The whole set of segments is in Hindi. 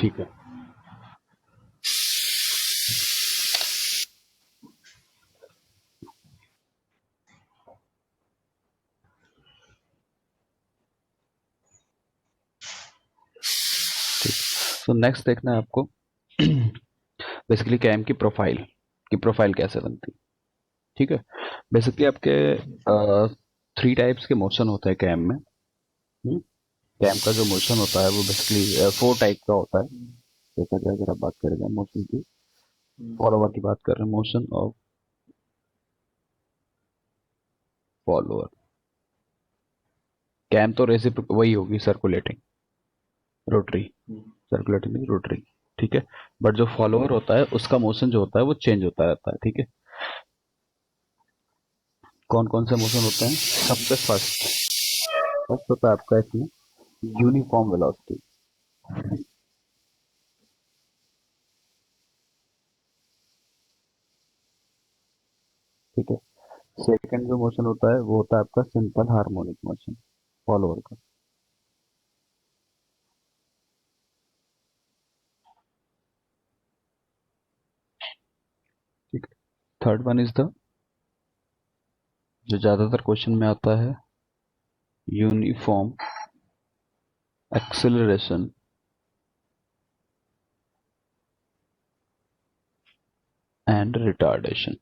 ठीक है। तो नेक्स्ट देखना है आपको बेसिकली कैम की प्रोफाइल कैसे बनती है। ठीक है। बेसिकली आपके 3 टाइप्स के मोशन होते हैं कैम में। कैम का जो मोशन होता है वो बेसिकली 4 टाइप का होता है। जैसा कि अगर आप बात करेंगे मोशन की, फॉलोवर की बात कर रहे हैं, मोशन ऑफ फॉलोअर। कैम तो रेसिप्रोक वही होगी, सर्कुलेटिंग, रोटरी, सर्कुलेटिंग नहीं रोटरी। ठीक है। बट जो फॉलोअर होता है उसका मोशन जो होता है वो चेंज होता रहता है। ठीक है। कौन कौन से मोशन होते हैं? सबसे फर्स्ट होता है आपका इसमें यूनिफॉर्म वेलोसिटी। ठीक है। सेकंड जो मोशन होता है वो होता है आपका सिंपल हार्मोनिक मोशन, फॉलोअर का। ठीक है। थर्ड वन इज द, जो ज्यादातर क्वेश्चन में आता है, uniform acceleration and retardation.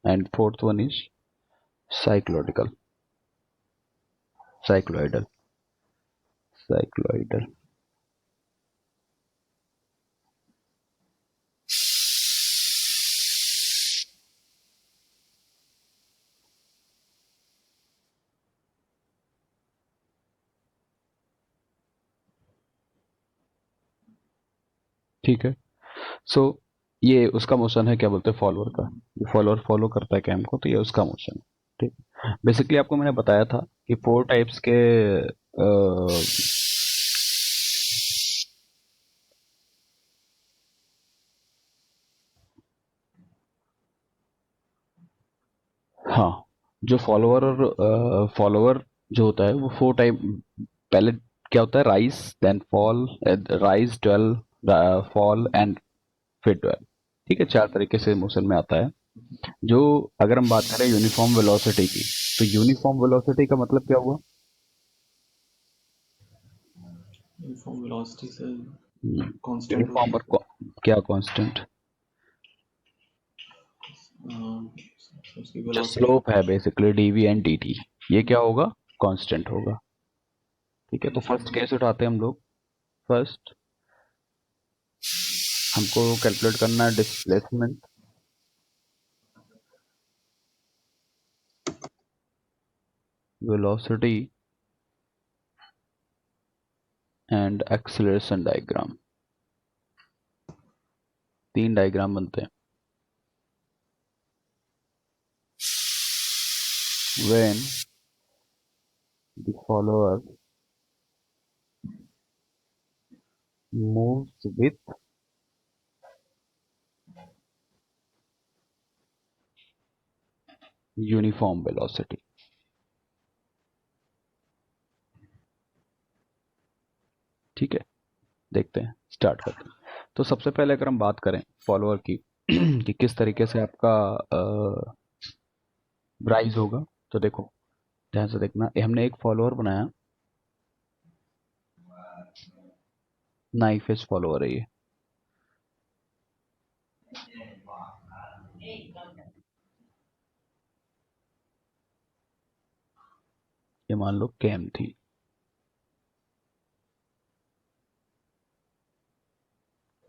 And fourth one is cycloidal, cycloidal, cycloidal. ठीक है। सो ये उसका मोशन है, क्या बोलते हैं, फॉलोअर का। जो फॉलोअर फॉलो करता है कैम को, तो ये उसका मोशन है। ठीक। बेसिकली आपको मैंने बताया था कि 4 टाइप्स के हाँ, जो फॉलोअर और फॉलोअर जो होता है वो 4 टाइप। पहले क्या होता है, rise then fall, rise twelve, fall and फिर ट्वेल्व। ठीक है। 4 तरीके से मोशन में आता है। जो, अगर हम बात करें यूनिफॉर्म वेलोसिटी की, तो यूनिफॉर्म वेलोसिटी का मतलब क्या हुआ? यूनिफॉर्म वेलोसिटी से कांस्टेंट यूनिफॉर्म होता और क्या कांस्टेंट? है उसकी जो वेलोसिटी। स्लोप है बेसिकली डीवी एंड dt, ये क्या होगा? कांस्टेंट होगा। ठीक है। तो अच्छा। फर्स्ट केस उठाते हैं हम लोग। फर्स्ट हमको कैलकुलेट करना है displacement, velocity and acceleration diagram. 3 diagram बनते हैं। When the follower moves with uniform velocity. ठीक है। देखते हैं, स्टार्ट करते हैं। तो सबसे पहले अगर हम बात करें फॉलोअर की कि किस तरीके से आपका राइज होगा, तो देखो ध्यान से देखना। हमने एक फॉलोअर बनाया, नाइफ एज फॉलोअर है ये। ये मान लो कैम थी।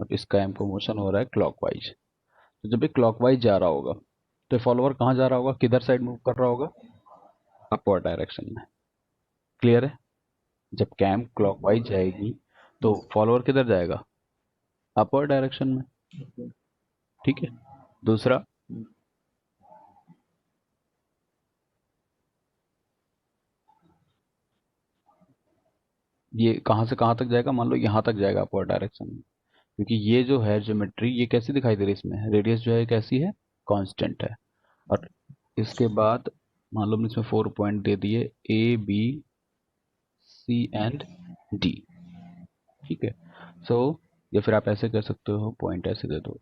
और इस कैम को मोशन हो रहा है क्लॉकवाइज। तो जब ये क्लॉकवाइज जा रहा होगा, तो फॉलोअर कहाँ जा रहा होगा, किधर साइड मूव कर रहा होगा? अपवर्ड डायरेक्शन में। क्लियर है? जब कैम क्लॉकवाइज जाएगी तो फॉलोअर किधर जाएगा? अपवर्ड डायरेक्शन में। ठीक है। दूसरा, ये कहाँ से कहाँ तक जाएगा? मान लो यहाँ तक जाएगा अपवर्ड डायरेक्शन में। क्योंकि ये जो है ज्योमेट्री, ये कैसी दिखाई दे रही है इसमें? रेडियस जो है कैसी है? कांस्टेंट है। और इसके बाद मान लो हमने इसमें 4 पॉइंट दे दिए, A B C and D. ठीक है, सो या फिर आप ऐसे कर सकते हो, पॉइंट ऐसे दे दो,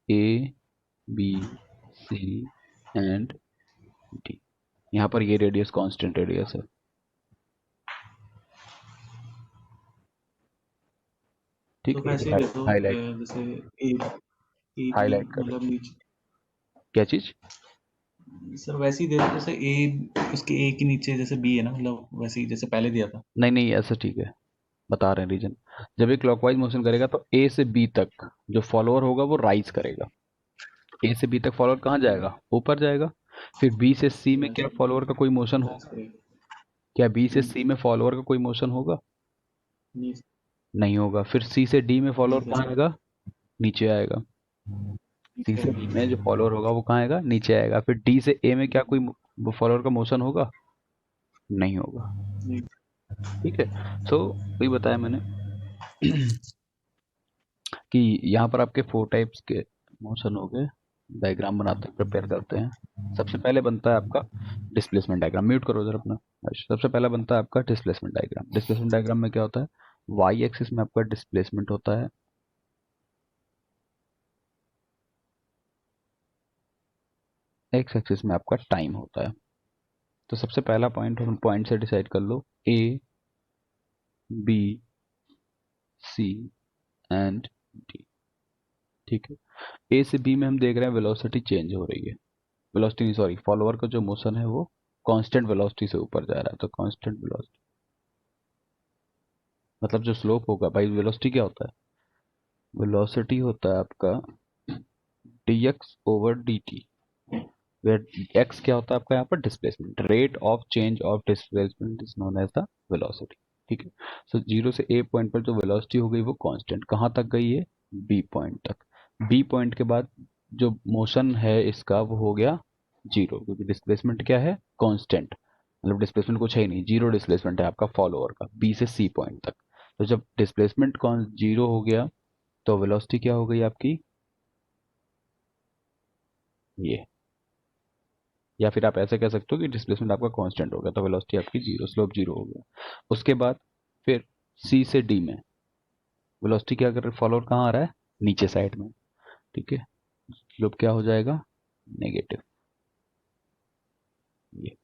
A B C and D. यहाँ पर ये रेडियस कांस्टेंट रेडियस है। तो ठीक है, वैसे ही ये दे दो हाईलाइट, जैसे ए ए बी हाईलाइट कर, मतलब नीचे। क्या चीज? सर वैसे ही दे दो जैसे ए, उसके ए के नीचे जैसे बी है ना, मतलब वैसे ही जैसे पहले दिया था। नहीं नहीं, ऐसा ठीक है, बता रहे हैं रीजन। जब ये क्लॉकवाइज मोशन करेगा तो ए से बी तक जो फॉलोअर होगा वो राइज करेगा। ए से बी तक फॉलोअर कहाँ जाएगा? ऊपर जाएगा। फिर बी से सी में क्या फॉलोअर का कोई मोशन राइज होगा? करेगा। क्या बी से सी में फॉलोअर का कोई मोशन होगा? नहीं नहीं होगा। फिर सी से डी में नहीं फॉलोअर होगा कहाँ सर। आएगा? नीचे आएगा। सी नीचे से डी में जो फॉलोअर होगा वो कहाँ आएगा? नीचे आएगा। फिर डी से ए में क्या कोई फॉलोअर का मोशन होगा? नहीं होगा। नहीं। ठीक है, सो वही बताया मैंने कि यहाँ पर आपके 4 टाइप्स के मोशन हो गए। डायग्राम बनाते हैं, प्रिपेयर करते हैं। सबसे पहले बनता है आपका डिस्प्लेसमेंट डायग्राम। म्यूट करो जरा अपना। सबसे पहला बनता है आपका डिस्प्लेसमेंट डायग्राम। डिस्प्लेसमेंट डायग्राम में क्या होता है? वाई एक्सिस में आपका डिस्प्लेसमेंट होता है, एक्स एक्सिस में आपका टाइम होता है। तो सबसे पहला पॉइंट हम पॉइंट से डिसाइड कर लो, A B C and D. ठीक है, ए से बी में हम देख रहे हैं वेलोसिटी चेंज हो रही है। वेलोसिटी नहीं, सॉरी, फॉलोअर का जो मोशन है वो कांस्टेंट वेलोसिटी से ऊपर जा रहा है। तो कांस्टेंट वेलोसिटी मतलब जो स्लोप होगा भाई, वेलोसिटी क्या होता है? वेलोसिटी होता है आपका dx over dt, where x क्या होता है आपका यहाँ पर? Displacement. Rate of change of displacement is known as the velocity. ठीक है, सो जीरो से ए पॉइंट पर जो वेलोसिटी हो गई वो कांस्टेंट। कहाँ तक गई है? बी पॉइंट तक। बी पॉइंट के बाद जो मोशन है इसका वो हो गया जीरो, क्योंकि डिस्प्लेसमेंट क्या है? कांस्टेंट। मतलब डिस्प्लेसमेंट कुछ है ही नहीं, जीरो डिस्प्लेसमेंट है आपका फॉलोअर का बी से सी पॉइंट तक। तो जब डिस्प्लेसमेंट जीरो हो गया तो वेलोसिटी क्या हो गई आपकी? ये। या फिर आप ऐसे कह सकते हो कि डिस्प्लेसमेंट आपका कांस्टेंट हो गया तो वेलोसिटी आपकी जीरो, स्लोप जीरो हो गया। उसके बाद फिर सी से डी में वेलोसिटी क्या कर रही है? फॉलोअर कहाँ आ रहा है? नीचे साइड में। ठीक है, स्लोप क्या हो जाएगा? नेगेटिव। ये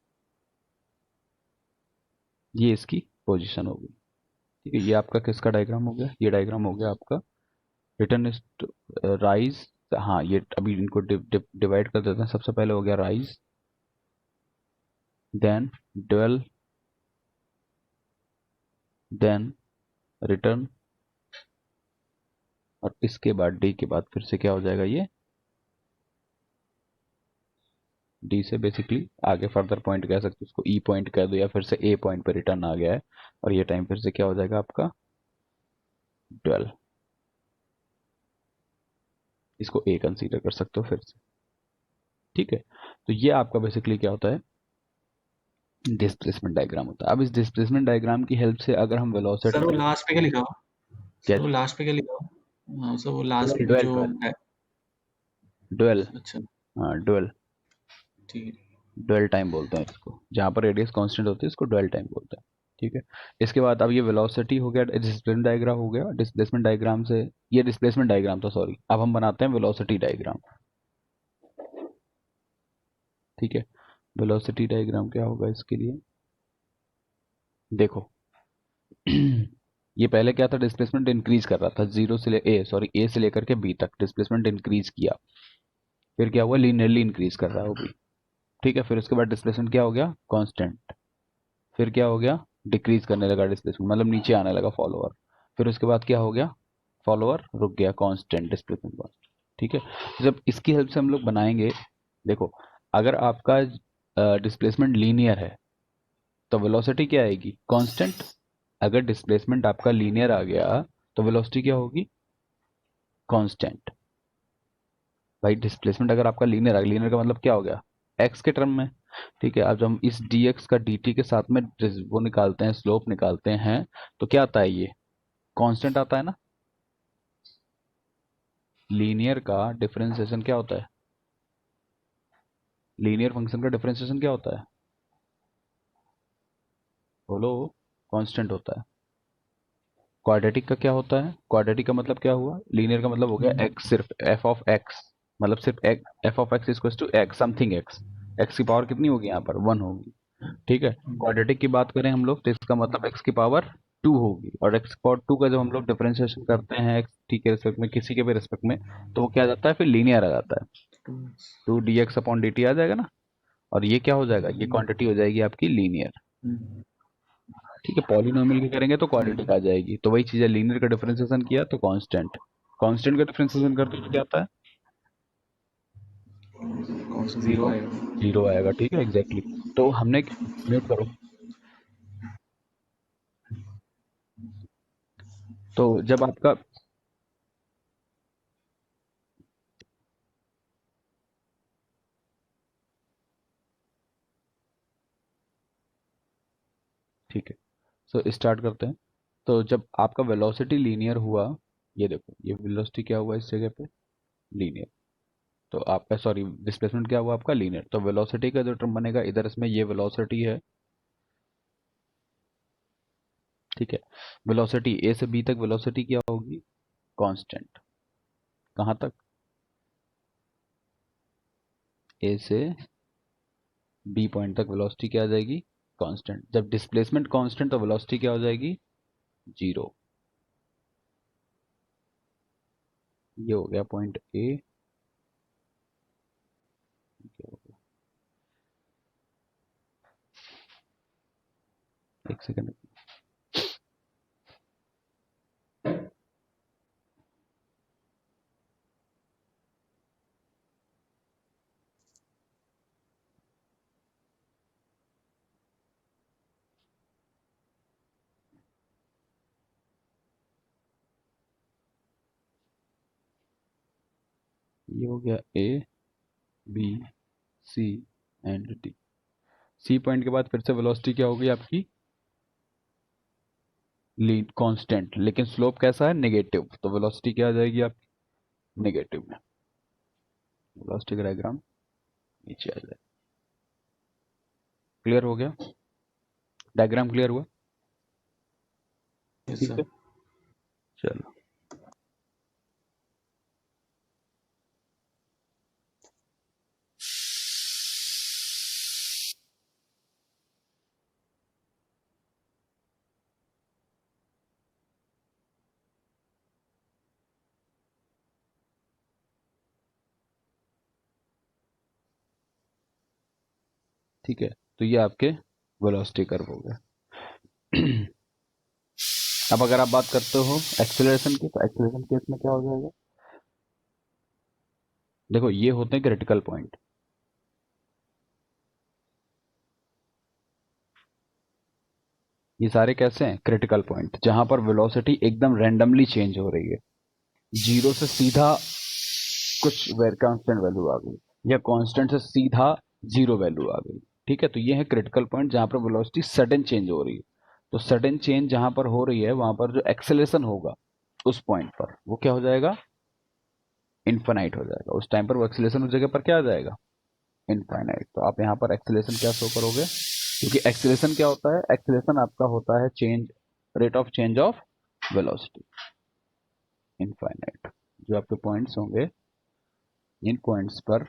ये इसकी पोजीशन होगी। ठीक है, ये आपका किसका डायग्राम हो गया? ये डायग्राम हो गया आपका रिटर्न राइज। हाँ, ये अभी इनको डिवाइड कर देते हैं। सबसे पहले हो गया rise, then dwell, then return, और इसके बाद डी के बाद फिर से क्या हो जाएगा? ये डी से बेसिकली आगे फर्दर पॉइंट कह सकते हो, उसको ई पॉइंट कह दो, या फिर से ए पॉइंट पे रिटर्न आ गया है। और ये टाइम फिर से क्या हो जाएगा आपका? 12। इसको ए कंसीडर कर सकते हो फिर से। ठीक है, तो ये आपका बेसिकली क्या होता है? डिस्प्लेसमेंट डायग्राम होता है। अब इस डिस्प्लेसमेंट डायग्राम की हेल्प से अगर हम सर वो वेलोसिटी, लास्ट पे क्या लिखा हुआ? क्या? सर वो लास्ट पे क्या लिखा हुआ? हाँ सर वो लास्ट ड्वेल पे ड्वेल जो ड्वेल ड्वेल। अच्छा हाँ, ड्वेल। ठीक है। ड्वेल टाइम बोलते हैं इसको, जहाँ पर रेडियस कांस्टेंट होती है इसको ड्वेल टाइम बोलते हैं। ठीक है, इसके बाद अब ये वेलोसिटी हो गया, डिस्प्लेसमेंट डायग्राम हो गया। डिस्प्लेसमेंट डायग्राम से, ये डिस्प्लेसमेंट डायग्राम था सॉरी, अब हम बनाते हैं वेलोसिटी डायग्राम। ठीक है, वेलोसिटी डायग्राम क्या होगा इसके लिए? देखो ये पहले क्या था? डिस्प्लेसमेंट इंक्रीज कर रहा था, जीरो से ए से लेकर के बी तक डिस्प्लेसमेंट इंक्रीज किया। फिर क्या हुआ? लीनियरली इंक्रीज कर रहा है वो भी। ठीक है, फिर उसके बाद डिस्प्लेसमेंट क्या हो गया? कांस्टेंट। फिर क्या हो गया? डिक्रीज करने लगा डिस्प्लेसमेंट, मतलब नीचे आने लगा फॉलोअर। फिर उसके बाद क्या हो गया? फॉलोअर रुक गया, कांस्टेंट डिस्प्लेसमेंट कांस्टेंट। ठीक है, जब इसकी हेल्प से हम लोग बनाएंगे, देखो, अगर आपका डिस्प्लेसमेंट लीनियर है तो वेलोसिटी क्या आएगी? कांस्टेंट। अगर डिस्प्लेसमेंट आपका लीनियर आ गया तो वेलोसिटी क्या होगी? कांस्टेंट। भाई डिस्प्लेसमेंट अगर आपका लीनियर आ गया, लीनियर का मतलब क्या हो गया? एक्स के टर्म में। ठीक है, अब जब हम इस dx का dt के साथ में वो निकालते हैं, स्लोप निकालते हैं, तो क्या आता है? ये कांस्टेंट आता है ना। लीनियर का डिफरेंशिएशन क्या होता है? लीनियर फंक्शन का डिफरेंशिएशन क्या होता है? बोलो। कांस्टेंट होता है। क्वाड्रेटिक का क्या होता है? क्वाड्रेटिक का मतलब क्या हुआ? लीनियर का मतलब हो गया एक्स, सिर्फ एफ ऑफ एक्स, मतलब सिर्फ F of x equal to x something x. X की पावर कितनी होगी यहाँ पर? 1 होगी। ठीक है। क्वाड्रेटिक की बात करें हम लोग तो इसका मतलब एक्स की पावर 2 होगी, और एक्स की पावर 2 का जब हम लोग डिफरेंशिएशन करते हैं एक्स टी के रिस्पेक्ट में, किसी के भी रिस्पेक्ट में, तो वो क्या आ जाता है? फिर लीनियर आ जाता है। 2 dx अपॉन dt आ जाएगा ना, और ये क्या हो जाएगा? ये क्वांटिटी हो जाएगी आपकी लीनियर। ठीक है। पॉलिनोमियल की करेंगे तो क्वाड्रेटिक आ जाएगी। तो वही चीज है, लीनियर का डिफरेंशिएशन किया तो कांस्टेंट, कांस्टेंट का डिफरेंशिएशन करते तो क्या आता है? कौन सा जीरो जीरो। आएगा? जीरो आएगा। ठीक है, एग्जैक्टली तो हमने म्यूट करो। तो जब आपका ठीक है, सो स्टार्ट करते हैं। तो जब आपका वेलोसिटी लीनियर हुआ, ये देखो ये वेलोसिटी क्या हुआ इस जगह पे? लीनियर। तो आपका सॉरी डिस्प्लेसमेंट क्या हुआ आपका? लीनियर। तो वेलोसिटी का जो टर्म बनेगा इधर, इसमें ये वेलोसिटी है। ठीक है। वेलोसिटी ए से बी तक वेलोसिटी क्या होगी? कांस्टेंट। कहाँ तक? ए से बी पॉइंट तक वेलोसिटी क्या आ जाएगी? कांस्टेंट। जब डिस्प्लेसमेंट कांस्टेंट तो वेलोसिटी क्या हो जाएगी? जीरो। ये हो गया पॉइंट ए। एक सेकंड। ये हो गया A, B, C and D. C point के बाद फिर से वेलोसिटी क्या होगी आपकी? लीड कांस्टेंट, लेकिन स्लोप कैसा है? नेगेटिव। तो वेलोसिटी क्या आ जाएगी आपकी? नेगेटिव में। वेलोसिटी डायग्राम नीचे आ जाए। क्लियर हो गया? डायग्राम क्लियर हुआ? यस ठीक सर। है। चलो। ठीक है। तो ये आपके वेलोसिटी कर्व हो गया। अब अगर आप बात करते हो एक्सेलरेशन की, तो एक्सेलरेशन केस में क्या हो जाएगा? देखो ये होते हैं क्रिटिकल पॉइंट। ये सारे कैसे हैं? क्रिटिकल पॉइंट, जहां पर वेलोसिटी एकदम रैंडमली चेंज हो रही है। जीरो से सीधा कुछ कांस्टेंट वैल्यू आ गई, या कांस्टेंट से सीधा जीरो वैल्यू आ गई। ठीक है। तो ये है क्रिटिकल पॉइंट जहां पर वेलोसिटी सडन चेंज हो रही है। तो सडन चेंज जहां पर हो रही है, वहां पर जो एक्सेलेरेशन होगा उस पॉइंट पर, वो क्या हो जाएगा? इनफाइनाइट हो जाएगा। उस टाइम पर वो एक्सेलेरेशन उस जगह पर क्या आ जाएगा? इनफाइनाइट। तो आप यहाँ पर एक्सेलेरेशन क्या शो करोगे? क्योंकि एक्सेलेरेशन क्या होता है? एक्सेलेरेशन आपका होता है change, rate of change of velocity, infinite. जो आपके पॉइंट्स होंगे, इन पॉइंट्स पर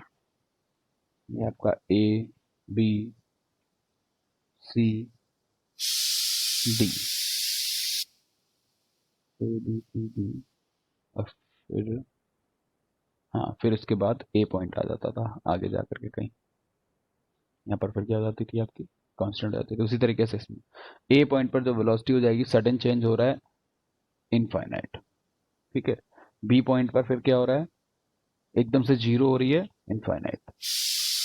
ये आपका A, B, C, D, A B C D, और फिर हाँ, फिर इसके बाद ए पॉइंट आ जाता था आगे जा करके कहीं। यहाँ पर फिर क्या आ जाती थी आपकी? कांस्टेंट आ जाती थी। उसी तरीके से इसमें ए पॉइंट पर जो वेलोसिटी हो जाएगी, सडन चेंज हो रहा है, इनफाइनाइट। ठीक है। बी पॉइंट पर फिर क्या हो रहा है? एकदम से जीरो हो रही है, इनफाइनाइट।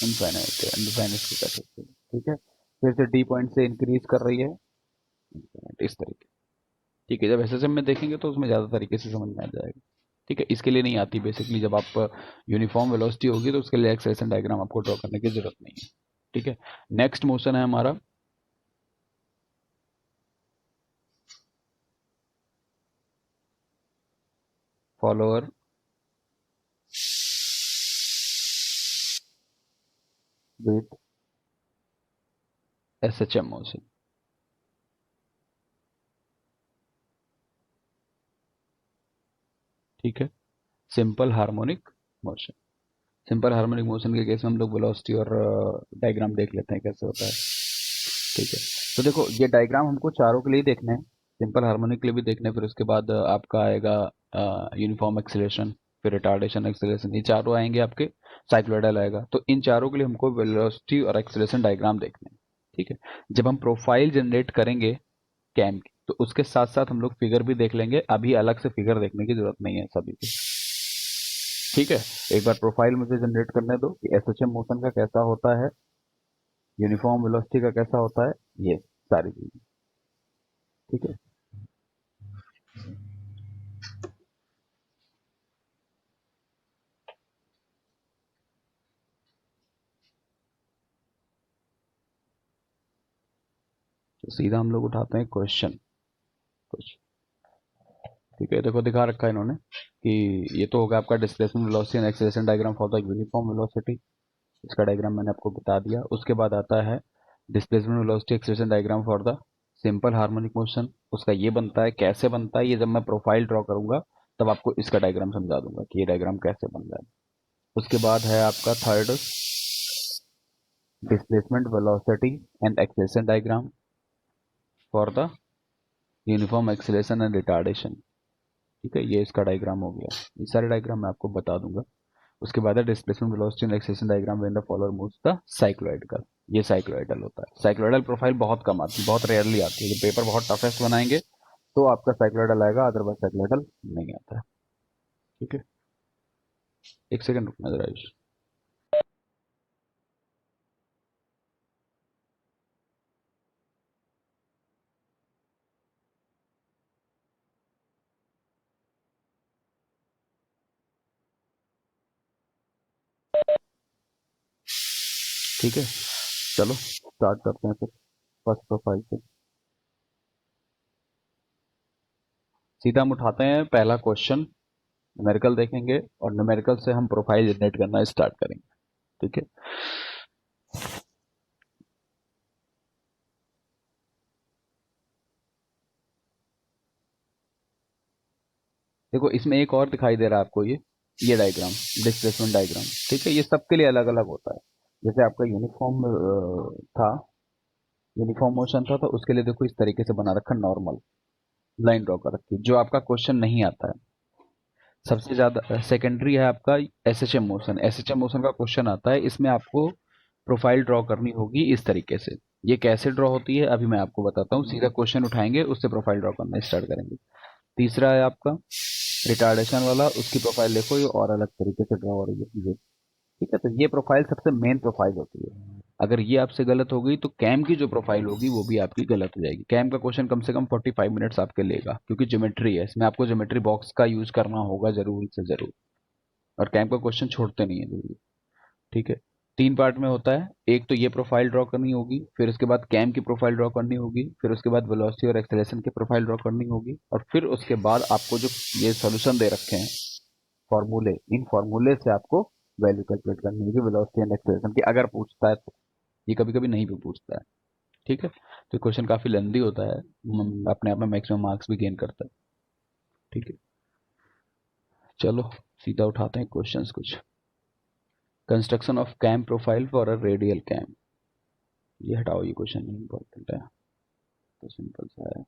इनफाइनाइट इनफाइनाइट को कह सकते हैं। ठीक है। फिर से डी पॉइंट से इंक्रीज कर रही है, इनफाइनाइट, इस तरीके। ठीक है। जब एसएसएम में देखेंगे तो उसमें ज़्यादा तरीके से समझ में आ जाएगा। ठीक है। इसके लिए नहीं आती बेसिकली, जब आप यूनिफॉर्म वेलोसिटी होगी तो उसके लिए एक्सेलेरेशन डायग्राम आपको ड्रॉ करने की जरूरत नहीं है। ठीक है। नेक्स्ट मोशन है हमारा फॉलोअर विथ SHM मोशन। ठीक है, simple harmonic motion. Simple harmonic motion के केस में हम लोग वेलोसिटी और डायग्राम देख लेते हैं कैसे होता है। ठीक है, तो देखो ये डायग्राम हमको चारों के लिए देखने हैं, सिंपल हार्मोनिक के लिए भी देखने हैं, फिर उसके बाद आपका आएगा यूनिफॉर्म एक्सीलरेशन, फिर रिटार्डेशन एक्सीलरेशन, ये चारों आएंगे आपके, साइक्लोइडल आएगा। तो इन चारों के लिए हमको वेलोसिटी और एक्सीलरेशन डायग्राम देखने हैं। ठीक है, जब हम प्रोफाइल जनरेट करेंगे कैम की, तो उसके साथ साथ हम लोग फिगर भी देख लेंगे, अभी अलग से फिगर देखने की जरूरत नहीं है सभी की। ठीक है, एक बार प्रोफाइल मुझे जनरेट करने दो कि एसएचएम मोशन का कैसा होता है, यूनिफॉर्म वेलोसिटी का कैसा होता है, ये सारी चीजें। ठीक है, तो सीधा हम लोग उठाते हैं क्वेश्चन कुछ। ठीक है, देखो दिखा रखा है इन्होंने कि ये तो होगा आपका displacement velocity and acceleration diagram for the uniform velocity. इसका डायग्राम मैंने आपको बता दिया। उसके बाद आता है displacement velocity acceleration diagram for the simple harmonic motion. उसका ये बनता है, कैसे बनता है ये जब मैं प्रोफाइल ड्रॉ करूंगा तब आपको इसका डायग्राम समझा दूंगा कि ये डायग्राम कैसे बन रहा है। उसके बाद है आपका third, displacement velocity and acceleration diagram for the uniform acceleration and retardation. ठीक है, ये इसका डायग्राम हो गया। ये सारे डायग्राम मैं आपको बता दूंगा। उसके बाद है displacement velocity and acceleration diagram when the follower moves the cycloidal. ये साइक्लोइडल होता है। साइक्लोइडल प्रोफाइल बहुत कम आती है, बहुत रेयरली आती है। जब पेपर बहुत टफेस्ट बनाएंगे तो आपका साइक्लोइडल आएगा, अदरवाइज साइक्लोइडल नहीं आता है। ठीक है, एक सेकंड रुकना जरा आयुष। ठीक है, चलो स्टार्ट करते हैं फिर फर्स्ट प्रोफाइल से। सीधा हम उठाते हैं पहला क्वेश्चन, न्यूमेरिकल देखेंगे और न्यूमेरिकल से हम प्रोफाइल जनरेट करना स्टार्ट करेंगे। ठीक है, देखो इसमें एक और दिखाई दे रहा है आपको, ये डायग्राम, डिस्प्लेसमेंट डायग्राम। ठीक है, ये सबके लिए अलग अलग होता है। जैसे आपका यूनिफॉर्म था, यूनिफॉर्म मोशन था, तो उसके लिए देखो इस तरीके से बना रखा, नॉर्मल लाइन ड्रॉ कर रखी, जो आपका क्वेश्चन नहीं आता है। सबसे ज्यादा सेकेंडरी है आपका एसएचएम मोशन। एसएचएम मोशन का क्वेश्चन आता है, इसमें आपको प्रोफाइल ड्रॉ करनी होगी इस तरीके से। ये कैसे ड्रॉ होती है अभी मैं आपको बताता हूँ। सीधा क्वेश्चन उठाएंगे, उससे प्रोफाइल ड्रॉ करना स्टार्ट करेंगे। तीसरा है आपका रिटार्डेशन वाला, उसकी प्रोफाइल देखो ये और अलग तरीके से ड्रॉ हो रही है ये। ठीक है, तो ये प्रोफाइल सबसे मेन प्रोफाइल होती है। अगर ये आपसे गलत हो गई तो कैम की जो प्रोफाइल होगी वो भी आपकी गलत हो जाएगी। कैम का क्वेश्चन कम से कम 45 मिनट्स आपके लेगा, क्योंकि ज्योमेट्री है, इसमें आपको ज्योमेट्री बॉक्स का यूज करना होगा जरूर से जरूर। और कैम का क्वेश्चन छोड़ते नहीं है जल्दी। ठीक है, तीन पार्ट में होता है। एक तो ये प्रोफाइल ड्रॉ करनी होगी, फिर उसके बाद कैम की प्रोफाइल ड्रॉ करनी होगी, फिर उसके बाद वेलोसिटी और एक्सेलरेशन की प्रोफाइल ड्रॉ करनी होगी, और फिर उसके बाद आपको जो ये सोल्यूशन दे रखे हैं फॉर्मूले, इन फॉर्मूले से आपको वैल्यू कैलकुलेट करनी होगी वेलोसिटी एंड एक्सेलरेशन की, अगर पूछता है तो। ये कभी कभी नहीं भी पूछता है। ठीक है, तो क्वेश्चन काफी लेंदी होता है, अपने आप में मैक्सिमम मार्क्स भी गेन करता है। ठीक है, चलो सीधा उठाते हैं क्वेश्चंस कुछ। Construction of cam profile for a radial cam. ये हटाओ, ये क्वेश्चन नहीं इंपॉर्टेंट है, तो सिंपल सा है।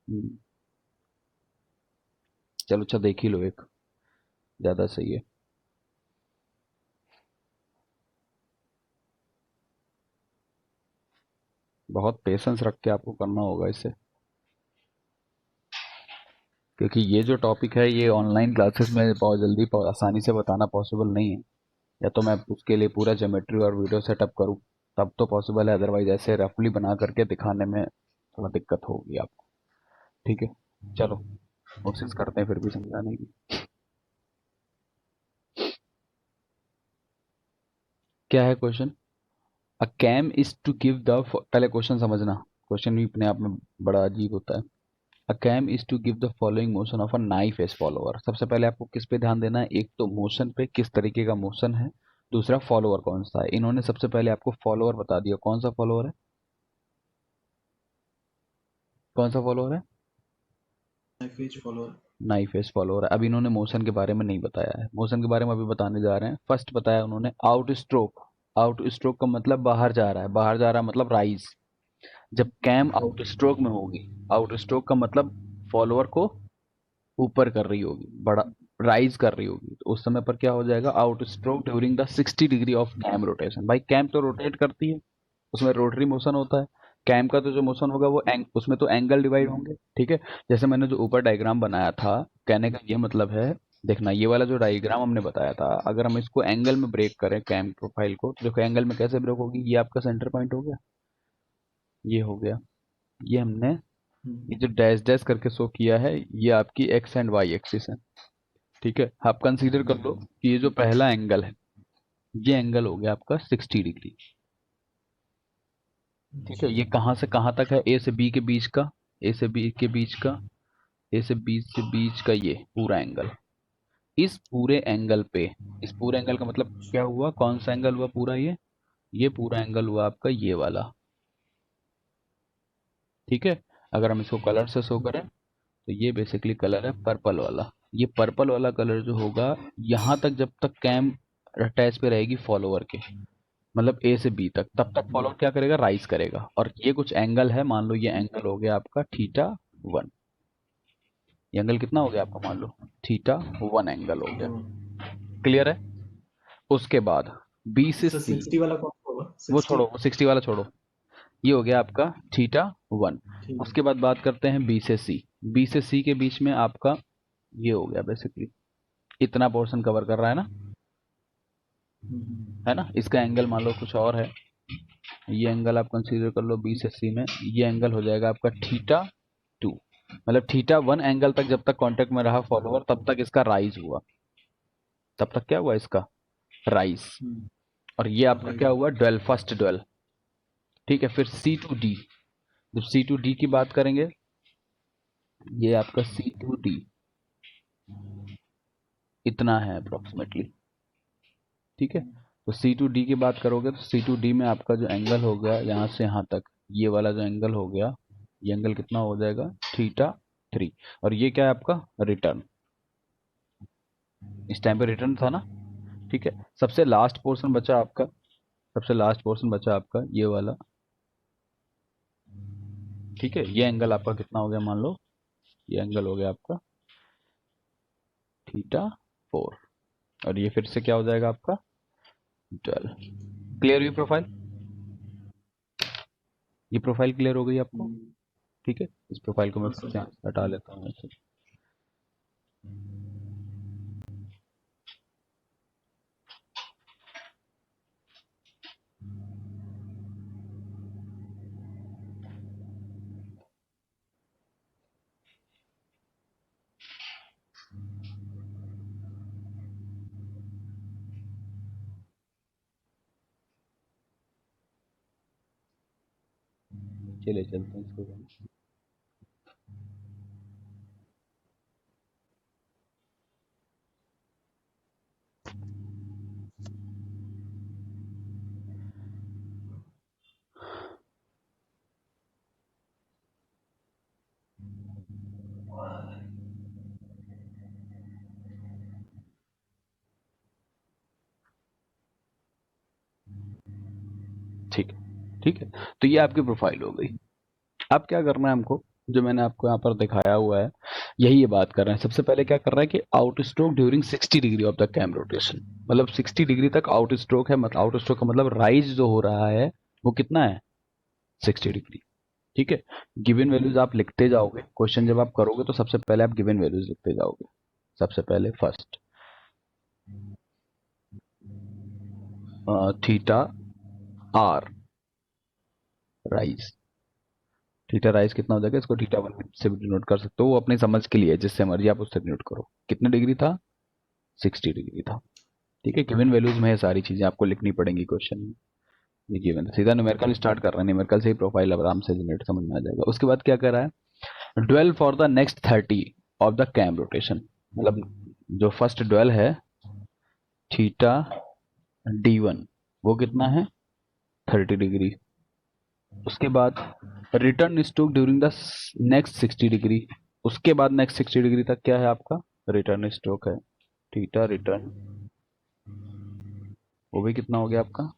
हम्म, चलो अच्छा देख ही लो, एक ज्यादा सही है। बहुत पेशेंस रख के आपको करना होगा इसे, क्योंकि ये जो टॉपिक है ये ऑनलाइन क्लासेस में बहुत जल्दी आसानी से बताना पॉसिबल नहीं है। या तो मैं उसके लिए पूरा ज्योमेट्री और वीडियो सेटअप करूँ तब तो पॉसिबल है, अदरवाइज ऐसे रफली बना करके दिखाने में थोड़ा दिक्कत होगी आपको। ठीक है, चलो कोशिश करते हैं फिर भी समझाने की। क्या है question? A cam is to give the, पहले क्वेश्चन समझना, क्वेश्चन भी अपने आप में बड़ा अजीब होता है। A cam is to give the following motion of a knife edge follower. सबसे पहले आपको किस पे ध्यान देना है, एक तो मोशन पे, किस तरीके का मोशन है, दूसरा फॉलोअर कौन सा है। इन्होंने सबसे पहले आपको फॉलोअर बता दिया, कौन सा फॉलोअर है, कौन सा फॉलोअर है, knife follower. Knife edge follower है। अब इन्होंने मोशन के बारे में नहीं बताया है, मोशन के बारे में अभी बताने जा रहे हैं। फर्स्ट बताया उन्होंने आउट स्ट्रोक। आउट स्ट्रोक का मतलब बाहर जा रहा है, बाहर जा रहा है मतलब राइज। जब कैम आउट स्ट्रोक में होगी, आउट स्ट्रोक का मतलब फॉलोअर को ऊपर कर रही होगी, बड़ा राइज कर रही होगी, तो उस समय पर क्या हो जाएगा, out stroke during the 60 degree of cam rotation. भाई कैम तो रोटेट करती है, उसमें रोटरी मोशन होता है। कैम का तो जो मोशन होगा वो उसमें तो एंगल डिवाइड होंगे, ठीक है। जैसे मैंने जो ऊपर डायग्राम बनाया था, कहने का ये मतलब है, देखना ये वाला जो डायग्राम हमने बताया था, अगर हम इसको एंगल में ब्रेक करें कैम प्रोफाइल को, तो देखो एंगल में कैसे ब्रेक होगी, ये आपका सेंटर पॉइंट हो गया, ये हो गया, ये हमने, ये जो डैश डैश करके शो किया है, ये आपकी एक्स एंड वाई एक्सिस है, ठीक है। आप कंसीडर कर लो कि ये जो पहला एंगल है, ये एंगल हो गया आपका 60 डिग्री, ठीक है। ये कहाँ से कहाँ तक है, ए से बी के बीच का, ए से बी के बीच का, ए से बी से बीच का ये पूरा एंगल। इस पूरे एंगल पे, इस पूरे एंगल का मतलब क्या हुआ, कौन सा एंगल हुआ पूरा, ये पूरा एंगल हुआ आपका ये वाला, ठीक है। अगर हम इसको कलर से शो करें, तो ये बेसिकली कलर है पर्पल वाला। ये पर्पल वाला कलर जो होगा, यहाँ तक जब तक कैम अटैच पे रहेगी फॉलोअर के, मतलब ए से बी तक, तब तक फॉलोअर क्या करेगा, राइज करेगा। और ये कुछ एंगल है, मान लो ये एंगल हो गया आपका थीटा 1। ये एंगल कितना हो गया आपका, मान लो थीटा 1 एंगल हो गया, क्लियर है। उसके बाद बी से सर सी, 60 वाला कौन सा होगा, वो 60? छोड़ो, वो 60 वाला छोड़ो, ये हो गया आपका थीटा 1। ठीक है। उसके बाद बात करते हैं बी से सी। बी से सी के बीच में आपका ये हो गया बेसिकली, इतना पोर्शन कवर कर रहा है ना। इसका एंगल मान लो कुछ और है, ये एंगल आप कंसीडर कर लो बी से सी में, ये एंगल हो जाएगा आपका थीटा 2। मतलब थीटा 1 एंगल तक जब तक कांटेक्ट में रहा फॉलोअर, तब तक इसका राइज हुआ, तब तक क्या हुआ इसका, राइज। और ये आपका क्या राइट। हुआ, ड्वेल, फर्स्ट ड्वेल, ठीक है। फिर C to D, जब C to D की बात करेंगे, ये आपका C to D इतना है अप्रोक्सीमेटली, ठीक है। तो C to D की बात करोगे, तो C to D में आपका जो एंगल हो गया यहाँ से यहाँ तक, ये वाला जो एंगल हो गया, ये एंगल कितना हो जाएगा, थीटा 3। और ये क्या है आपका, रिटर्न, इस टाइम पे रिटर्न था ना, ठीक है। सबसे लास्ट पोर्शन बचा आपका, सबसे लास्ट पोर्शन बचा आपका ये वाला, ठीक है। ये एंगल आपका कितना हो गया, मान लो ये एंगल हो गया आपका थीटा 4, और ये फिर से क्या हो जाएगा आपका 12। क्लियर हुई प्रोफाइल, ये प्रोफाइल क्लियर हो गई आपको, ठीक है। इस प्रोफाइल को मैं हाँ फिर सर। से यहाँ से हटा लेता हूँ ऐसे। चले चलते हैं इसको। ठीक है, ठीक है। तो ये आपकी प्रोफाइल हो गई। अब क्या करना है हमको, जो मैंने आपको यहाँ पर दिखाया हुआ है, यही ये बात कर रहे हैं। सबसे पहले क्या कर रहा है कि out stroke during 60 degree of the cam rotation, मतलब 60 डिग्री तक आउट स्ट्रोक है, मतलब आउट स्ट्रोक का मतलब राइज जो हो रहा है वो कितना है, 60 डिग्री, ठीक है। गिवन वैल्यूज आप लिखते जाओगे, क्वेश्चन जब आप करोगे तो सबसे पहले आप गिवन वैल्यूज लिखते जाओगे। सबसे पहले first theta 1 rise, theta rise कितना हो जाएगा, इसको थीटा 1 से भी डिनोट कर सकते हो, वो अपनी समझ के लिए है, जिससे मर्जी आप उससे डिनोट करो। कितने डिग्री था, 60 डिग्री था, ठीक है। गिवन वैल्यूज में है सारी चीजें, आपको लिखनी पड़ेंगी क्वेश्चन में। ये गिवन है, सीधा न्यूमेरिकल स्टार्ट कर रहे हैं, न्यूमेरिकल से ही प्रोफाइल आराम से जनरेट समझ में आ जाएगा। उसके बाद क्या कर रहा है, dwell for the next 30 of the cam rotation, मतलब जो फर्स्ट ड्वेल है थीटा D1 वो कितना है 30 डिग्री। उसके बाद return stroke during the next 60 degree, उसके बाद नेक्स्ट 60 डिग्री तक क्या है आपका रिटर्न स्ट्रोक है थीटा रिटर्न, वो भी कितना हो गया आपका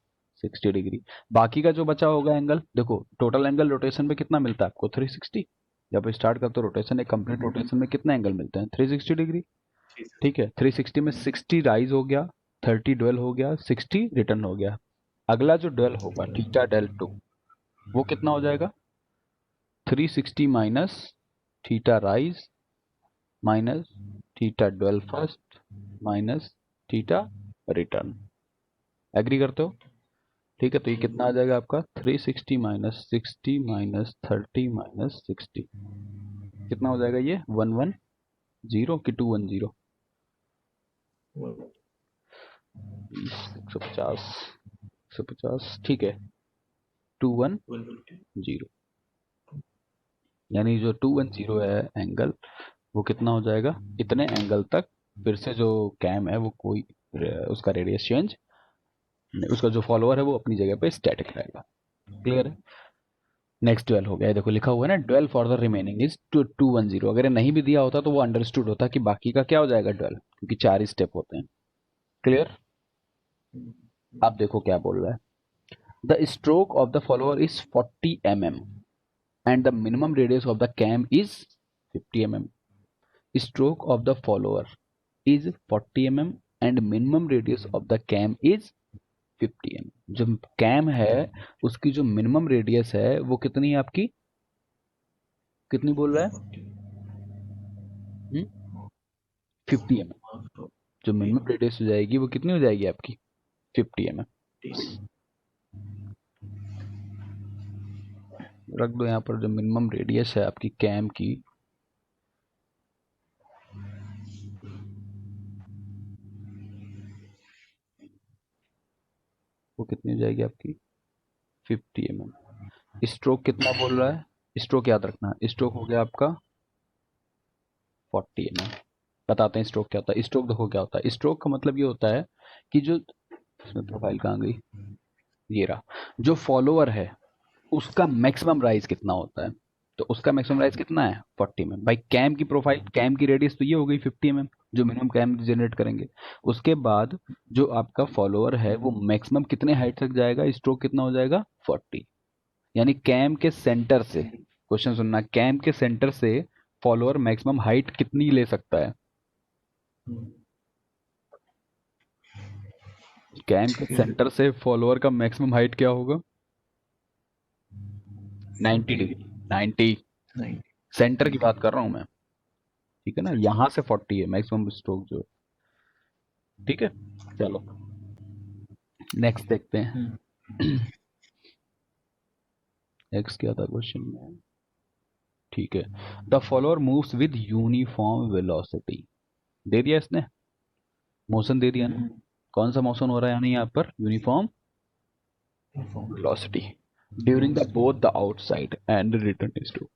60 डिग्री। बाकी का जो बचा होगा एंगल, देखो टोटल एंगल रोटेशन पे कितना मिलता है आपको 360, जब स्टार्ट करते हो रोटेशन, एक कंप्लीट रोटेशन में कितना एंगल मिलते हैं 360 डिग्री। ठीक है। ठीक है, 360 में 60 राइज हो गया, 30 ड्वेल हो गया, 60 रिटर्न हो गया। अगला जो ड्वेल होगा थीटा डेल 2 वो कितना हो जाएगा 360 minus theta rise minus theta dwell first minus theta return. Agree करते हो? ठीक है, तो ये कितना आ जाएगा आपका 360 माइनस 60 माइनस 30 माइनस 60, कितना हो जाएगा ये 110 कि 210, 150 150, ठीक है 210, 150। यानी जो 210 है एंगल वो कितना हो जाएगा इतने एंगल तक, फिर से जो कैम है वो कोई उसका रेडियस चेंज, उसका जो फॉलोअर है वो अपनी जगह पे स्टैटिक रहेगा। क्लियर है? नेक्स्ट ड्वेल हो गया, देखो लिखा हुआ है ना dwell for the remaining is 210, अगर ये नहीं भी दिया होता तो वो अंडरस्टूड होता कि बाकी का क्या हो जाएगा ड्वेल, क्योंकि 4 स्टेप होते हैं। क्लियर? अब देखो क्या बोल रहा है, the stroke of the follower is 40 mm and the minimum radius of the cam is 50 mm. Stroke of the follower is 40 mm and minimum radius of the cam is 50 mm. जो कैम है उसकी जो मिनिमम रेडियस है वो कितनी है आपकी, कितनी बोल रहा है 50 mm। जो मिनिमम रेडियस हो जाएगी वो कितनी हो जाएगी आपकी 50 mm। रख दो यहाँ पर जो मिनिमम रेडियस है आपकी कैम की, वो कितनी हो जाएगी आपकी 50 mm। स्ट्रोक कितना बोल रहा है, स्ट्रोक याद रखना, स्ट्रोक हो गया आपका 40 mm। बताते हैं स्ट्रोक क्या होता है। स्ट्रोक देखो क्या होता है, स्ट्रोक का मतलब ये होता है कि जो, इसमें प्रोफाइल कहाँ गई, ये रहा, जो फॉलोअर है उसका मैक्सिमम राइज कितना होता है, तो उसका मैक्सिमम राइज कितना है 40 mm। भाई कैम की प्रोफाइल, कैम की रेडियस तो ये हो गई 50 mm, जो मिनिमम कैम जनरेट करेंगे। उसके बाद जो आपका फॉलोअर है वो मैक्सिमम कितने हाइट तक जाएगा, स्ट्रोक कितना हो जाएगा 40, यानी कैम के सेंटर से, क्वेश्चन सुनना, कैम के सेंटर से फॉलोअर मैक्सिमम हाइट कितनी ले सकता है, कैम के सेंटर से फॉलोअर का मैक्सिमम हाइट क्या होगा 90 डिग्री, 90, सेंटर की बात कर रहा हूं मैं, ठीक है ना, यहां से 40 है मैक्सिमम स्ट्रोक जो, ठीक है। चलो नेक्स्ट देखते हैं। नेक्स्ट क्या था क्वेश्चन में, ठीक है, the follower moves with uniform velocity, दे दिया इसने, मोशन दे दिया ना, कौन सा मोशन हो रहा है यानी यहाँ पर uniform velocity during the both the outside and return stroke,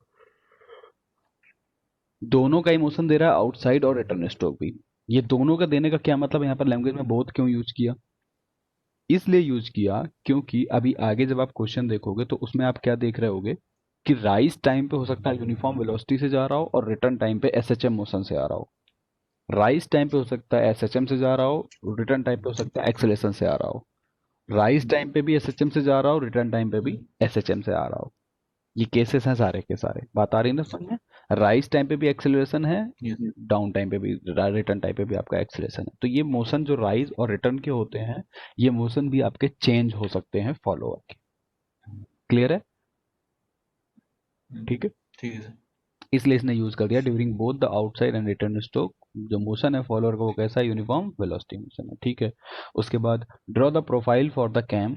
दोनों का ही मोशन दे रहा है, आउटसाइड और रिटर्न स्ट्रोक भी। ये दोनों का देने का क्या मतलब, यहाँ पर लैंग्वेज में बोथ क्यों यूज किया, इसलिए यूज किया क्योंकि अभी आगे जब आप क्वेश्चन देखोगे तो उसमें आप क्या देख रहे होगे कि राइज टाइम पे हो सकता है यूनिफॉर्म वेलोसिटी से जा रहा हो और रिटर्न टाइम पे एसएचएम मोशन से आ रहा हो, राइज टाइम पे हो सकता है एसएचएम से जा रहा हो, रिटर्न टाइम पे हो सकता है एक्सेलेरेशन से आ रहा हो, राइज टाइम पे भी एसएचएम से जा रहा हो, रिटर्न टाइम पे भी एसएचएम से आ रहा हो। ये केसेस हैं सारे के सारे, बात आ रही है ना समझ में, राइज टाइम पे भी एक्सेलरेशन है, डाउन टाइम पे भी, रिटर्न टाइम पे भी आपका एक्सेलरेशन है। तो ये मोशन जो राइज और रिटर्न के होते हैं ये मोशन भी आपके चेंज हो सकते हैं फॉलोअर के। क्लियर है? ठीक है, ठीक है सर। इसलिए इसने यूज कर दिया during both the outside and return stroke, जो मोशन है फॉलोअर का वो कैसा है यूनिफॉर्म वेलोसिटी मोशन है। ठीक है, उसके बाद draw the profile for the cam,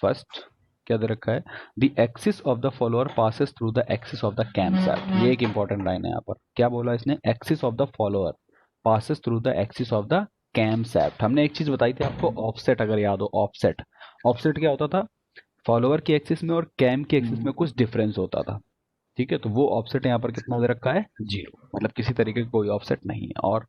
first क्या दे रखा है, the axis of the follower passes through the axis of the cam shaft, ये एक इंपॉर्टेंट लाइन है यहाँ पर, क्या बोला इसने, axis of the follower passes through the axis of the cam shaft. हमने एक चीज बताई थी आपको ऑफसेट, अगर याद हो ऑफसेट, ऑफसेट क्या होता था, फॉलोअर की एक्सिस में और कैम की एक्सिस में कुछ डिफरेंस होता था। ठीक है, तो वो ऑफसेट यहाँ पर कितना दे रखा है, 0, मतलब किसी तरीके का कोई ऑफसेट नहीं है। और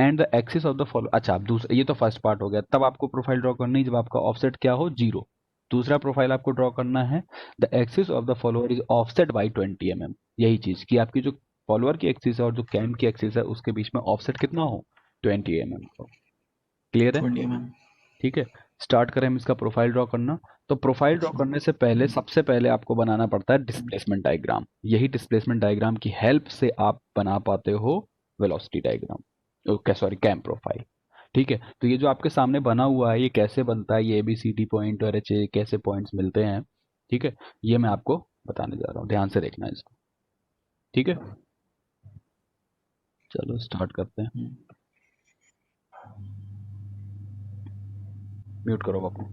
and the axis of the follow, अच्छा आप दूसरा, ये तो फर्स्ट पार्ट हो गया। तब आपको प्रोफाइल ड्रॉ करनी है जब आपका ऑफसेट क्या हो, 0। दूसरा प्रोफाइल आपको ड्रॉ करना है, the axis of the follower is offset by 20 mm। यही चीज कि आपकी जो फॉलोअर की एक्सिस है और जो कैम की एक्सिस है उसके बीच में ऑफसेट कितना हो, 20 mm हो। क्लियर है? 20 mm। ठीक है, स्टार्ट करें हम इसका प्रोफाइल ड्रॉ करना। तो प्रोफाइल ड्रॉ अच्छा। करने से पहले सबसे पहले आपको बनाना पड़ता है डिस्प्लेसमेंट डायग्राम। यही डिस्प्लेसमेंट डायग्राम की हेल्प से आप बना पाते हो velocity diagram, okay sorry cam profile. ठीक है, तो ये जो आपके सामने बना हुआ है ये कैसे बनता है, ये ABCD पॉइंट और HA कैसे पॉइंट्स मिलते हैं, ठीक है, ये मैं आपको बताने जा रहा हूँ, ध्यान से देखना इसको। ठीक है, चलो स्टार्ट करते हैं। हम्म। म्यूट करो बापू।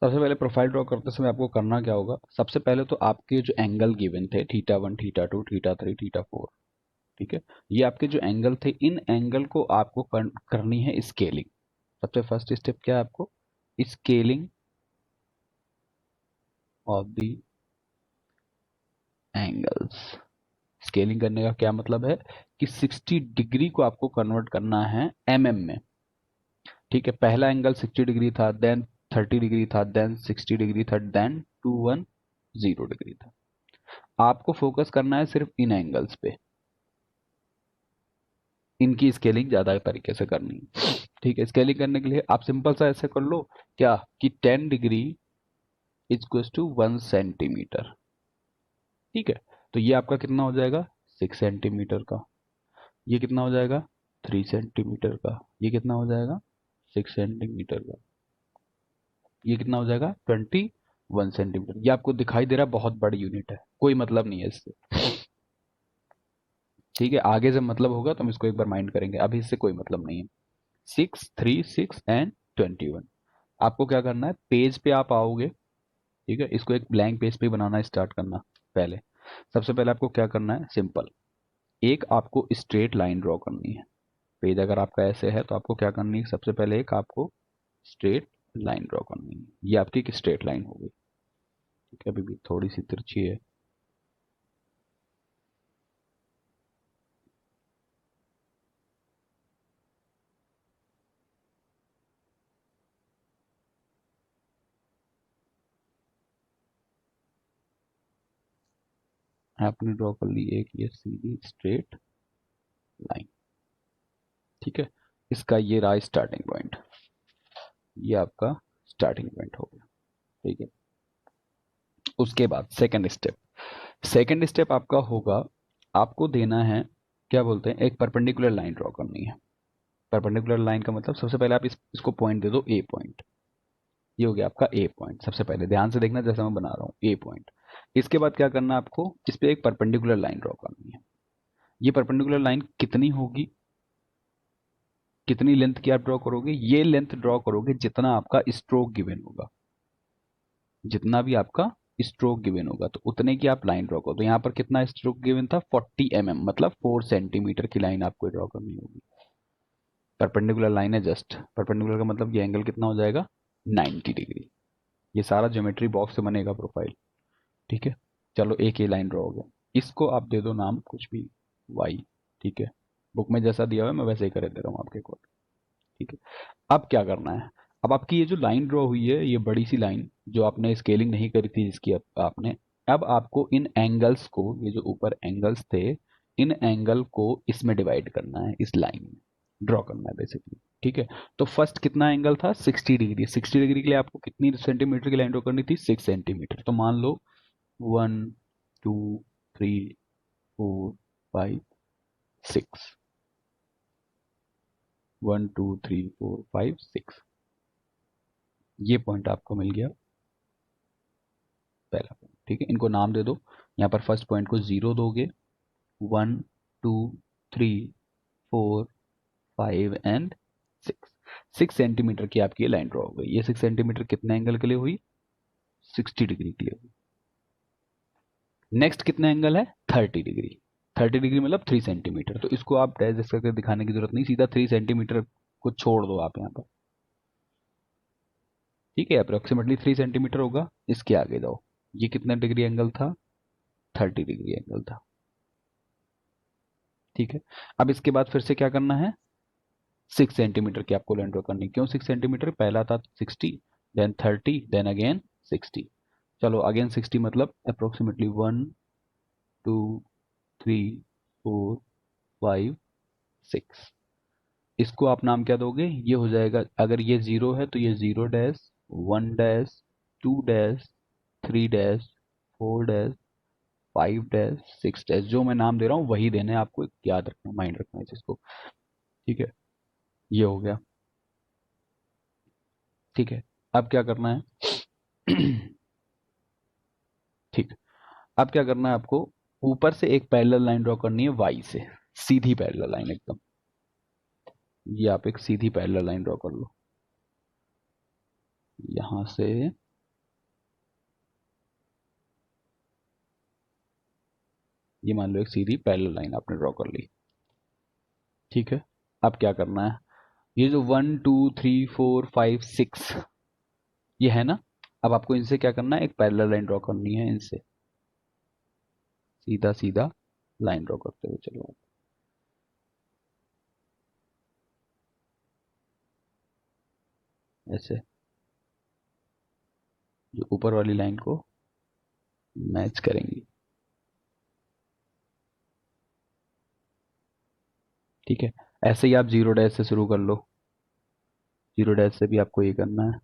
सबसे पहले प्रोफाइल ड्रॉ करते समय आपको करना क्या होगा, सबसे पहले तो आपके जो एंगल गिवन थे, θ1, θ2, θ3, θ4, ठीक है, ये आपके जो एंगल थे, इन एंगल को आपको करनी है स्केलिंग। सबसे फर्स्ट स्टेप क्या है आपको, scaling of the angles. Scaling करने का क्या मतलब है कि 60 डिग्री को आपको कन्वर्ट करना है में। ठीक है, पहला एंगल 60 डिग्री था, देन 30 डिग्री था, देन 60 डिग्री था, देन 210 डिग्री था। आपको फोकस करना है सिर्फ इन एंगल्स पे, इनकी स्केलिंग ज्यादा तरीके से करनी है। ठीक है, स्केलिंग करने के लिए आप सिंपल सा ऐसे कर लो क्या कि 10 डिग्री इज टू 1 सेंटीमीटर। ठीक है, तो ये आपका कितना हो जाएगा, 6 सेंटीमीटर का। ये कितना हो जाएगा, 3 सेंटीमीटर का। ये कितना हो जाएगा, 6 सेंटीमीटर का। ये कितना हो जाएगा, 21 सेंटीमीटर। ये आपको दिखाई दे रहा है बहुत बड़ी यूनिट है, कोई मतलब नहीं है इससे। ठीक है, आगे जब मतलब होगा तो हम इसको एक बार माइंड करेंगे, अभी इससे कोई मतलब नहीं है। 6, 3, 6 एंड 21। आपको क्या करना है, पेज पे आप आओगे। ठीक है, इसको एक ब्लैंक पेज पे बनाना स्टार्ट करना। पहले सबसे पहले आपको क्या करना है, सिंपल एक आपको स्ट्रेट लाइन ड्रॉ करनी है। पेज अगर आपका ऐसे है तो आपको क्या करनी है, सबसे पहले एक आपको स्ट्रेट लाइन ड्रॉ करनी है। ये आपकी एक स्ट्रेट लाइन हो गई। ठीक है, अभी भी थोड़ी सी तिरछी है। आपने ड्रॉ कर ली एक ये सीधी स्ट्रेट लाइन। ठीक है, इसका ये रहा स्टार्टिंग पॉइंट, ये आपका स्टार्टिंग पॉइंट हो गया। ठीक है, उसके बाद सेकंड स्टेप आपका होगा, आपको देना है, क्या बोलते हैं, एक परपेंडिकुलर लाइन ड्रॉ करनी है। परपेंडिकुलर लाइन का मतलब सबसे पहले आप इसको पॉइंट दे दो, ए पॉइंट। ये हो गया आपका ए पॉइंट। सबसे पहले ध्यान से देखना जैसा मैं बना रहा हूँ, ए पॉइंट। इसके बाद क्या करना है आपको, इस पे एक परपेंडिकुलर लाइन ड्रॉ करनी है। ये परपेंडिकुलर लाइन कितनी होगी, कितनी लेंथ की आप ड्रॉ करोगे, ये लेंथ ड्रॉ करोगे जितना आपका स्ट्रोक गिवन होगा। जितना भी आपका स्ट्रोक गिवन होगा तो उतने की आप लाइन ड्रॉ करो। तो यहाँ पर कितना स्ट्रोक गिवन था, 40 mm, मतलब 4 सेंटीमीटर की लाइन आपको ड्रॉ करनी होगी। परपेंडिकुलर लाइन है जस्ट, परपेंडिकुलर का मतलब ये एंगल कितना हो जाएगा, 90 डिग्री। ये सारा ज्योमेट्री बॉक्स से बनेगा प्रोफाइल। ठीक है, चलो एक ही लाइन ड्रॉ हो गया। इसको आप दे दो नाम कुछ भी, वाई। ठीक है, बुक में जैसा दिया हुआ है मैं वैसे ही कर दे रहा हूँ आपके को। ठीक है, अब क्या करना है, अब आपकी ये जो लाइन ड्रॉ हुई है, ये बड़ी सी लाइन जो आपने स्केलिंग नहीं करी थी जिसकी आपने, अब आपको इन एंगल्स को, ये जो ऊपर एंगल्स थे, इन एंगल को इसमें डिवाइड करना है, इस लाइन में ड्रॉ करना है बेसिकली। ठीक है, तो फर्स्ट कितना एंगल था, 60 डिग्री। 60 डिग्री के लिए आपको कितनी सेंटीमीटर की लाइन ड्रॉ करनी थी, 6 सेंटीमीटर। तो मान लो 1, 2, 3, 4, 5, 6। 1, 2, 3, 4, 5, 6। ये पॉइंट आपको मिल गया, पहला पॉइंट। ठीक है, इनको नाम दे दो। यहाँ पर फर्स्ट पॉइंट को 0 दोगे, 1 2 3 4 5 एंड 6। 6 सेंटीमीटर की आपकी लाइन ड्रॉ हो गई। ये 6 सेंटीमीटर कितने एंगल के लिए हुई? 60 डिग्री के लिए हुई। नेक्स्ट कितने एंगल है? 30 डिग्री। 30 डिग्री मतलब 3 सेंटीमीटर। तो इसको आप डैश करके दिखाने की जरूरत नहीं, सीधा 3 सेंटीमीटर को छोड़ दो आप यहाँ पर। ठीक है, अप्रोक्सीमेटली 3 सेंटीमीटर होगा। इसके आगे जाओ, ये कितना डिग्री एंगल था? 30 डिग्री एंगल था। ठीक है, अब इसके बाद फिर से क्या करना है? 6 सेंटीमीटर की आपको लाइन ड्रॉ करनी। क्यों 6 सेंटीमीटर? पहला था 60, देन 30, देन अगेन 60। चलो अगेन 60 मतलब अप्रोक्सीमेटली 1 2 3 4 5 6। इसको आप नाम क्या दोगे? ये हो जाएगा, अगर ये 0 है तो ये 0 dash, 1 dash, 2 dash, 3 dash, 4 dash, 5 dash, 6 dash. जो मैं नाम दे रहा हूँ वही देना है आपको, याद रखना, माइंड रखना है इसको। ठीक है, ये हो गया। ठीक है, अब क्या करना है? ठीक, अब क्या करना है आपको? ऊपर से एक पैरेलल लाइन ड्रॉ करनी है वाई से, सीधी पैरेलल लाइन एकदम। ये आप एक सीधी पैरेलल लाइन ड्रॉ कर लो यहां से। ये मान लो एक सीधी पैरेलल लाइन आपने ड्रॉ कर ली। ठीक है, अब क्या करना है? ये जो 1 2 3 4 5 6 ये है ना, अब आपको इनसे क्या करना है? एक पैरेलल लाइन ड्रॉ करनी है इनसे, सीधा सीधा लाइन ड्रॉ करते हुए चलो। ऐसे जो ऊपर वाली लाइन को मैच करेंगी। ठीक है, ऐसे ही आप जीरो डैश से शुरू कर लो। जीरो डैश से भी आपको ये करना है।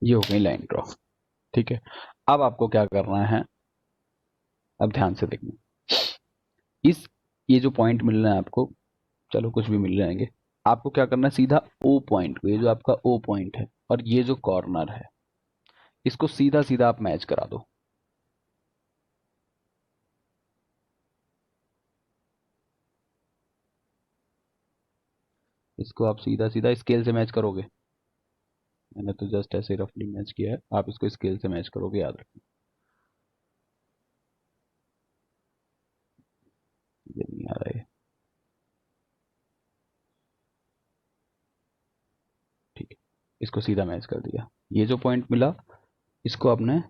ये हो गई लाइन ड्रॉ। ठीक है, अब आपको क्या करना है? अब ध्यान से देखना, इस ये जो पॉइंट मिल रहा है आपको, चलो कुछ भी मिल जाएंगे, आपको क्या करना है? सीधा ओ पॉइंट को, ये जो आपका ओ पॉइंट है और ये जो कॉर्नर है, इसको सीधा सीधा आप मैच करा दो। इसको आप सीधा सीधा स्केल से मैच करोगे। मैंने तो जस्ट ऐसे रफली मैच किया है, आप इसको स्केल से मैच करोगे, याद रखना। ये नहीं आ रहा है। ठीक है, इसको सीधा मैच कर दिया। ये जो पॉइंट मिला, इसको आपने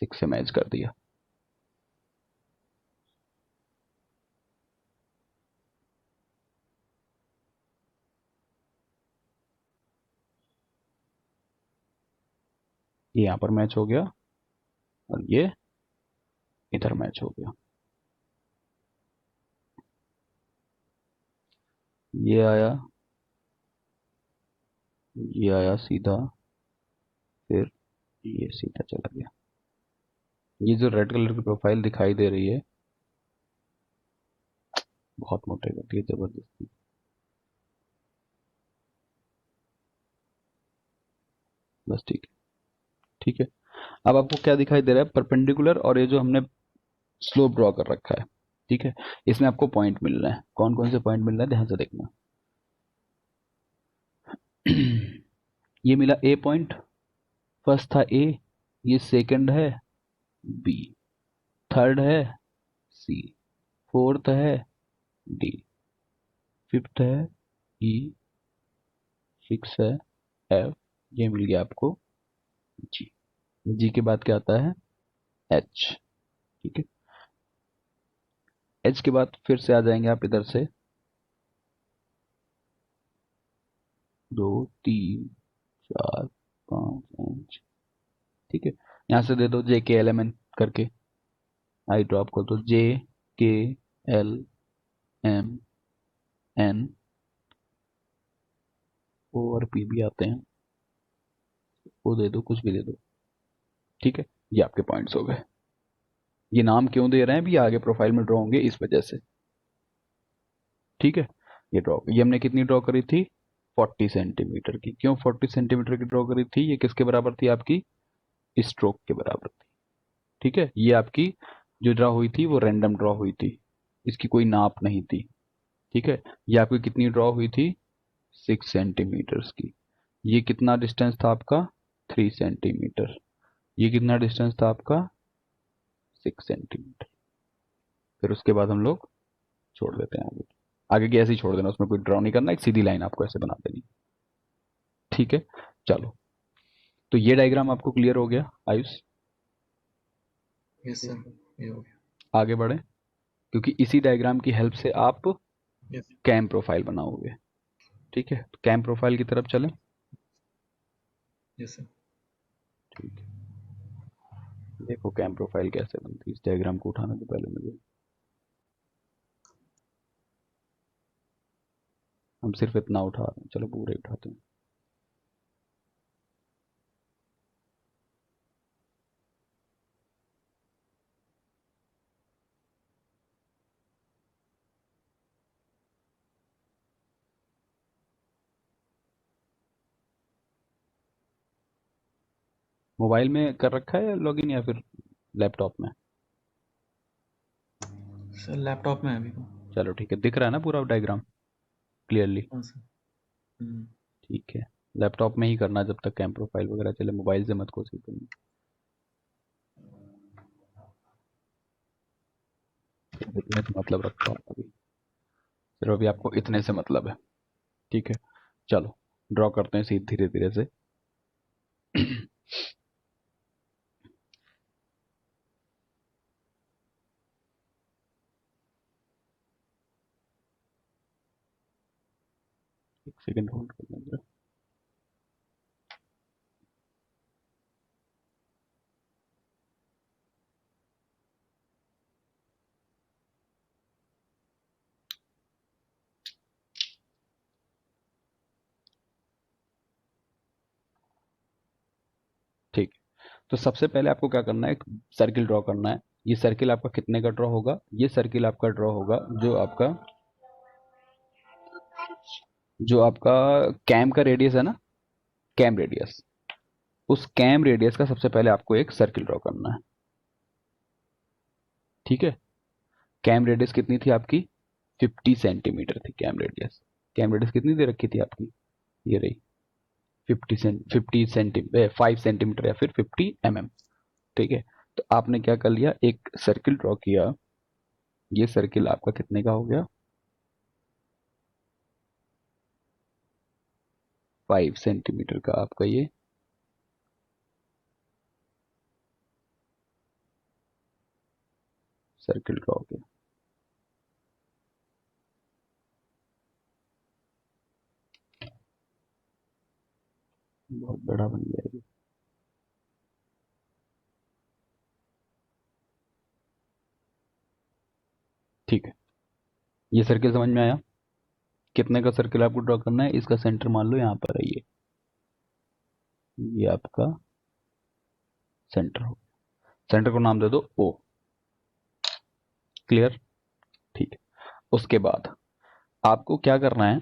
6 से मैच कर दिया। ये यहाँ पर मैच हो गया और ये इधर मैच हो गया। ये आया, ये आया सीधा, फिर ये सीधा चला गया। ये जो रेड कलर की प्रोफाइल दिखाई दे रही है, बहुत मोटे करती है जबरदस्ती। बस ठीक है। ठीक है, अब आपको क्या दिखाई दे रहा है? परपेंडिकुलर, और ये जो हमने स्लोप ड्रॉ कर रखा है। ठीक है, इसमें आपको पॉइंट मिल रहे हैं। कौन कौन से पॉइंट मिल रहे हैं ध्यान से देखना। ये मिला ए पॉइंट, फर्स्ट था ए, ये सेकंड है बी, थर्ड है सी, फोर्थ है डी, फिफ्थ है ई, सिक्स है एफ, ये मिल गया आपको जी। जी के बाद क्या आता है? एच। ठीक है, एच के बाद फिर से आ जाएंगे आप इधर से, 2 3 4 5 5। ठीक है, यहाँ से दे दो जे के एल एम एन करके। आई ड्रॉप कर दो जे के एल एम एन, ओ और पी भी आते हैं, वो दे दो, कुछ भी दे दो। ठीक है, ये आपके पॉइंट्स हो गए। ये नाम क्यों दे रहे हैं, भी आगे प्रोफाइल में ड्रॉ होंगे इस वजह से। ठीक है, ये हमने कितनी ड्रॉ करी थी, 40 सेंटीमीटर की। क्यों 40 सेंटीमीटर की ड्रॉ करी थी, ये किसके बराबर थी आपकी, स्ट्रोक के बराबर थी। ठीक है, ये आपकी जो ड्रॉ हुई थी वो रैंडम ड्रॉ हुई थी, इसकी कोई नाप नहीं थी। ठीक है, ये आपकी कितनी ड्रॉ हुई थी, 6 सेंटीमीटर्स की। ये कितना डिस्टेंस था आपका, 3 सेंटीमीटर। ये कितना डिस्टेंस था आपका, 6 सेंटीमीटर। फिर उसके बाद हम लोग छोड़ देते हैं आगे। आगे की ऐसे ही छोड़ देना, उसमें कोई ड्रॉ नहीं करना, एक सीधी लाइन आपको ऐसे बना देनी। ठीक है, चलो, तो ये डायग्राम आपको क्लियर हो गया आयुष। यस सर, ये हो गया। आगे बढ़े, क्योंकि इसी डायग्राम की हेल्प से आप यस कैम प्रोफाइल बनाओगे। ठीक है, तो कैम प्रोफाइल की तरफ चलें। Yes sir. ठीक है, देखो कैम प्रोफाइल कैसे बनती है, इस डायग्राम को उठाने से पहले मुझे, हम सिर्फ इतना उठा रहे हैं, चलो पूरे उठाते हैं। मोबाइल में कर रखा है लॉगिन या फिर लैपटॉप में। सर लैपटॉप में है अभी तो। चलो ठीक है, दिख रहा है ना पूरा डायग्राम क्लियरली। हाँ सर। ठीक है, लैपटॉप में ही करना जब तक कैम प्रोफाइल वगैरह चले, मोबाइल से मत कोशिश करनी। इतने से मतलब रखता हूँ अभी, सिर्फ अभी आपको इतने से मतलब है। ठीक है, चलो ड्रॉ करते हैं सीधे धीरे धीरे से। एक सेकंड होल्ड कर लेंगे। ठीक है, तो सबसे पहले आपको क्या करना है, एक सर्किल ड्रॉ करना है। ये सर्किल आपका कितने का ड्रॉ होगा, ये सर्किल आपका ड्रॉ होगा जो आपका कैम का रेडियस है ना, कैम रेडियस, उस कैम रेडियस का सबसे पहले आपको एक सर्किल ड्रॉ करना है। ठीक है, कैम रेडियस कितनी थी आपकी, 50 सेंटीमीटर थी कैम रेडियस। कैम रेडियस कितनी दे रखी थी आपकी, ये रही 5 सेंटीमीटर या फिर 50 mm। ठीक है, तो आपने क्या कर लिया, एक सर्किल ड्रॉ किया। ये सर्किल आपका कितने का हो गया, 5 सेंटीमीटर का आपका ये सर्किल ड्रॉ हो गया। बहुत बड़ा बन गया ये। ठीक है, ये सर्किल समझ में आया, कितने का सर्किल आपको ड्रॉ करना है, इसका सेंटर मान लो यहाँ पर है ये आपका सेंटर हो। सेंटर को नाम दे दो ओ। क्लियर, ठीक है। उसके बाद आपको क्या करना है,